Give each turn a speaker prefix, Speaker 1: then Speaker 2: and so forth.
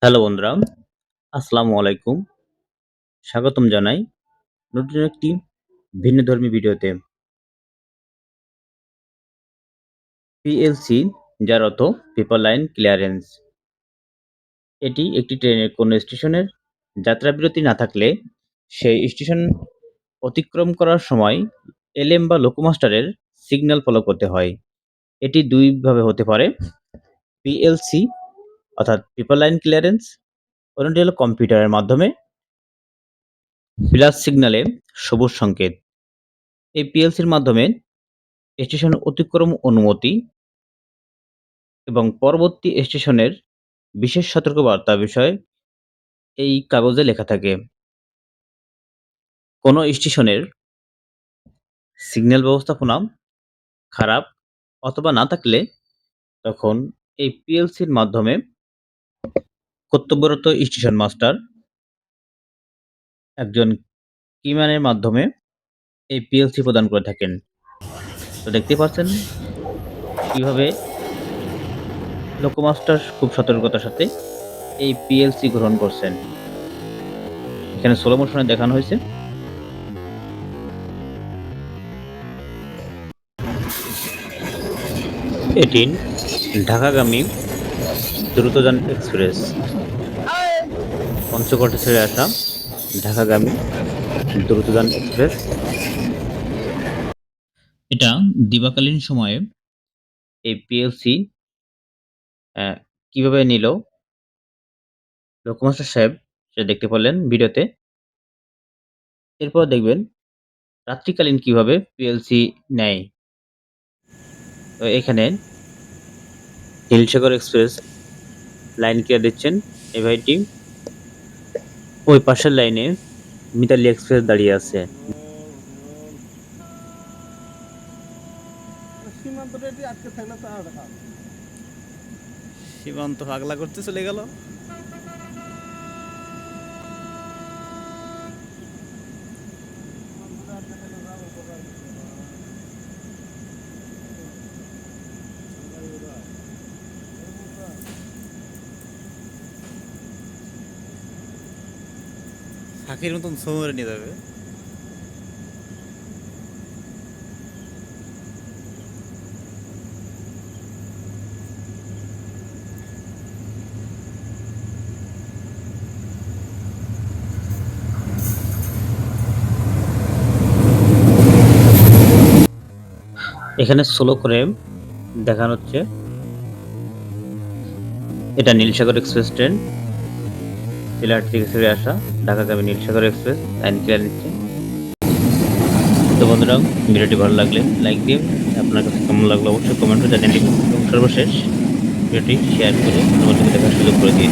Speaker 1: Hello বন্ধুরা, আসসালামু আলাইকুম। স্বাগতম জানাই নতুন একটি ভিন্নধর্মী ভিডিওতে। PLC যার অর্থ পিপল লাইন ক্লিয়ারেন্স। এটি একটি ট্রেনের কোনো স্টেশনের যাত্রাবিরতি না থাকলে সেই স্টেশন অতিক্রম করার সময় এলএম বা লোকোমাস্টারের সিগন্যাল ফলো করতে হয়। এটি দুইভাবে হতে পারে। PLC অর্থাৎ পিপল লাইন ক্লিয়ারেন্স, অন্যটি হলো কম্পিউটারের মাধ্যমে প্লাস সিগন্যালে সবুজ সংকেত। এই PLCর মাধ্যমে স্টেশন অতিক্রম অনুমতি এবং পরবর্তী স্টেশনের বিশেষ সতর্কবার্তা বিষয় এই কাগজে লেখা থাকে। কোনো স্টেশনের সিগন্যাল ব্যবস্থাপনা খারাপ অথবা না থাকলে তখন এই PLCর মাধ্যমে কর্তব্যরত স্টেশন মাস্টার একজন কিম্যানের মাধ্যমে এই PLC প্রদান করে থাকেন। তো দেখতে পাচ্ছেন কিভাবে লোকোমাস্টার খুব সতর্কতার সাথে এই PLC গ্রহণ করছেন। এখানে স্লো মোশনে দেখানো হয়েছে। এটি ঢাকাগামী দ্রুতযান এক্সপ্রেস, পঞ্চগড় ছেড়ে আসা ঢাকাগামী দ্রুতযান এক্সপ্রেস। এটা দিবাকালীন সময়ে এই PLC কিভাবে নিল লোকমাস্টার সাহেব সেটা দেখতে পারলেন ভিডিওতে। এরপর দেখবেন রাত্রিকালীন কিভাবে PLC নেয়। তো এখানে নীলসাগর এক্সপ্রেস লাইন ক্লিয়ার দিচ্ছেন এই ভাইটি। ওই পাশের লাইনে মিতালি এক্সপ্রেস দাঁড়িয়ে আছে।
Speaker 2: সীমান্ত পাগলা করতে চলে গেল। ফাঁকির মতন সময় নিয়ে যাবে।
Speaker 1: এখানে স্লো করে দেখানো হচ্ছে এটা নীলসাগর এক্সপ্রেস ট্রেন, চিলাহাটি থেকে ছেড়ে আসা ঢাকাগামী নীলসাগর এক্সপ্রেস লাইন ক্লিয়ার নিচ্ছে। তো বন্ধুরা, ভিডিওটি ভালো লাগলে লাইক দিন, আপনার কাছে কেমন লাগলো অবশ্যই কমেন্টে জানিয়ে দিন এবং সর্বশেষ ভিডিওটি শেয়ার করে অন্যদের দেখার সুযোগ করে দিন।